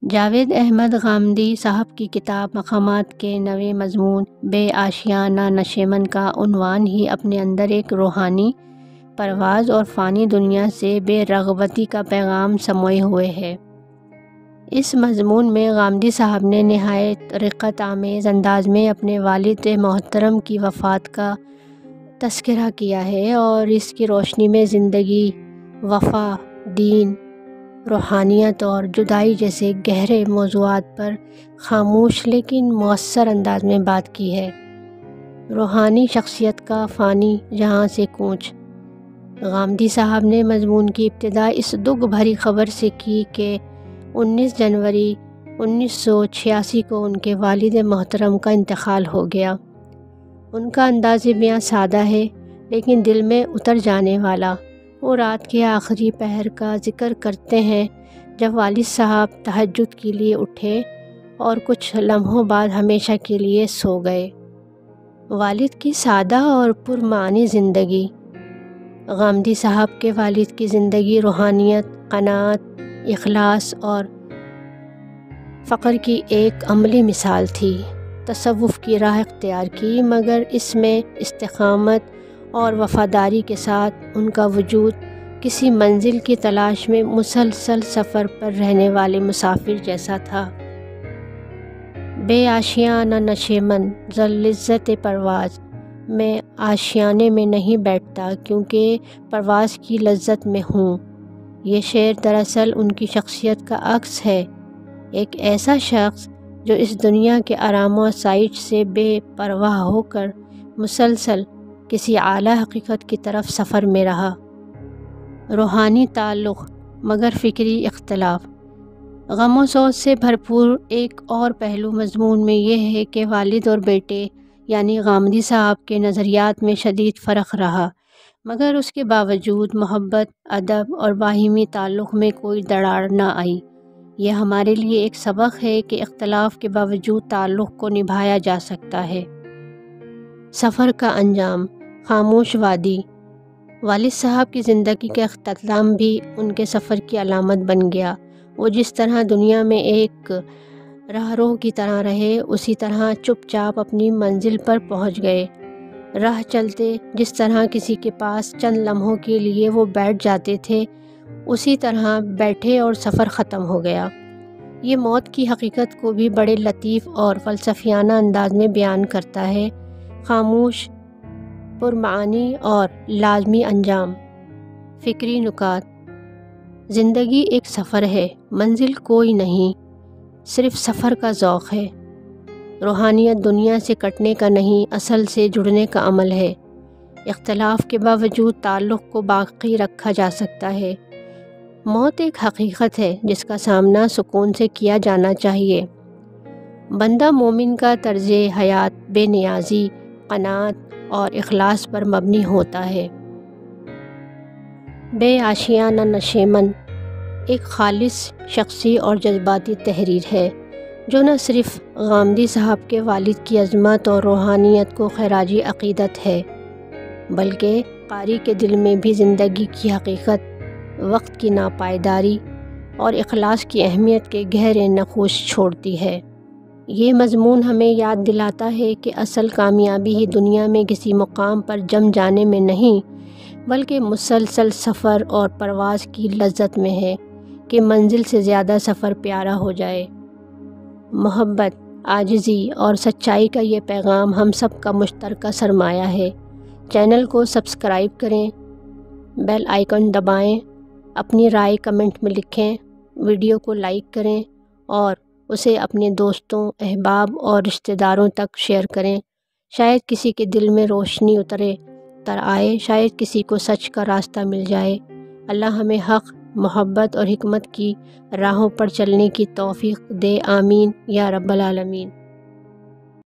جاوید احمد غامدی صاحب کی کتاب مقامات کے نوے مضمون بے آشیانہ نشیمن کا عنوان ہی اپنے اندر ایک روحانی پرواز اور فانی دنیا سے بے رغبتی کا پیغام سموئے ہوئے ہے۔ اس مضمون میں غامدی صاحب نے نہایت رقت آمیز انداز میں اپنے والد محترم کی وفات کا تذکرہ کیا ہے اور اس کی روشنی میں زندگی، وفا، دین، روحانیت اور جدائی جیسے گہرے موضوعات پر خاموش لیکن مؤثر انداز میں بات کی ہے۔ روحانی شخصیت کا فانی جہاں سے کوچ۔ غامدی صاحب نے مضمون کی ابتدا اس دکھ بھری خبر سے کی کہ 19 جنوری 1986 کو ان کے والد محترم کا انتقال ہو گیا۔ ان کا انداز بیاں سادہ ہے لیکن دل میں اتر جانے والا۔ وہ رات کے آخری پہر کا ذکر کرتے ہیں جب والد صاحب تہجد کے لیے اٹھے اور کچھ لمحوں بعد ہمیشہ کے لیے سو گئے۔ والد کی سادہ اور پرمعنی زندگی۔ غامدی صاحب کے والد کی زندگی روحانیت، قناعت، اخلاص اور فقر کی ایک عملی مثال تھی۔ تصوف کی راہ اختیار کی مگر اس میں استقامت اور وفاداری کے ساتھ ان کا وجود کسی منزل کی تلاش میں مسلسل سفر پر رہنے والے مسافر جیسا تھا۔ بے آشیانہ نشیمن ذو لذت پرواز۔ میں آشیانے میں نہیں بیٹھتا کیونکہ پرواز کی لذت میں ہوں۔ یہ شعر دراصل ان کی شخصیت کا عکس ہے، ایک ایسا شخص جو اس دنیا کے آرام و آسائش سے بے پرواہ ہو کر مسلسل کسی اعلیٰ حقیقت کی طرف سفر میں رہا۔ روحانی تعلق مگر فکری اختلاف۔ غم و سوز سے بھرپور ایک اور پہلو مضمون میں یہ ہے کہ والد اور بیٹے یعنی غامدی صاحب کے نظریات میں شدید فرق رہا، مگر اس کے باوجود محبت، ادب اور باہمی تعلق میں کوئی دراڑ نہ آئی۔ یہ ہمارے لیے ایک سبق ہے کہ اختلاف کے باوجود تعلق کو نبھایا جا سکتا ہے۔ سفر کا انجام۔ خاموش وادی۔ والد صاحب کی زندگی کا اختتام بھی ان کے سفر کی علامت بن گیا۔ وہ جس طرح دنیا میں ایک راہرو کی طرح رہے، اسی طرح چپ چاپ اپنی منزل پر پہنچ گئے۔ راہ چلتے جس طرح کسی کے پاس چند لمحوں کے لیے وہ بیٹھ جاتے تھے، اسی طرح بیٹھے اور سفر ختم ہو گیا۔ یہ موت کی حقیقت کو بھی بڑے لطیف اور فلسفیانہ انداز میں بیان کرتا ہے۔ خاموش، پرمعانی اور لازمی انجام۔ فکری نکات۔ زندگی ایک سفر ہے، منزل کوئی نہیں، صرف سفر کا ذوق ہے۔ روحانیت دنیا سے کٹنے کا نہیں، اصل سے جڑنے کا عمل ہے۔ اختلاف کے باوجود تعلق کو باقی رکھا جا سکتا ہے۔ موت ایک حقیقت ہے جس کا سامنا سکون سے کیا جانا چاہیے۔ بندہ مومن کا طرز حیات بے نیازی، قناعت اور اخلاص پر مبنی ہوتا ہے۔ بے آشیانہ نشیمن ایک خالص شخصی اور جذباتی تحریر ہے جو نہ صرف غامدی صاحب کے والد کی عظمت اور روحانیت کو خراج عقیدت ہے، بلکہ قاری کے دل میں بھی زندگی کی حقیقت، وقت کی ناپائیداری اور اخلاص کی اہمیت کے گہرے نقوش چھوڑتی ہے۔ یہ مضمون ہمیں یاد دلاتا ہے کہ اصل کامیابی ہی دنیا میں کسی مقام پر جم جانے میں نہیں، بلکہ مسلسل سفر اور پرواز کی لذت میں ہے کہ منزل سے زیادہ سفر پیارا ہو جائے۔ محبت، عاجزی اور سچائی کا یہ پیغام ہم سب کا مشترکہ سرمایہ ہے۔ چینل کو سبسکرائب کریں، بیل آئیکن دبائیں، اپنی رائے کمنٹ میں لکھیں، ویڈیو کو لائک کریں اور اسے اپنے دوستوں، احباب اور رشتہ داروں تک شیئر کریں۔ شاید کسی کے دل میں روشنی اتر آئے، شاید کسی کو سچ کا راستہ مل جائے۔ اللہ ہمیں حق، محبت اور حکمت کی راہوں پر چلنے کی توفیق دے، آمین یا رب العالمین۔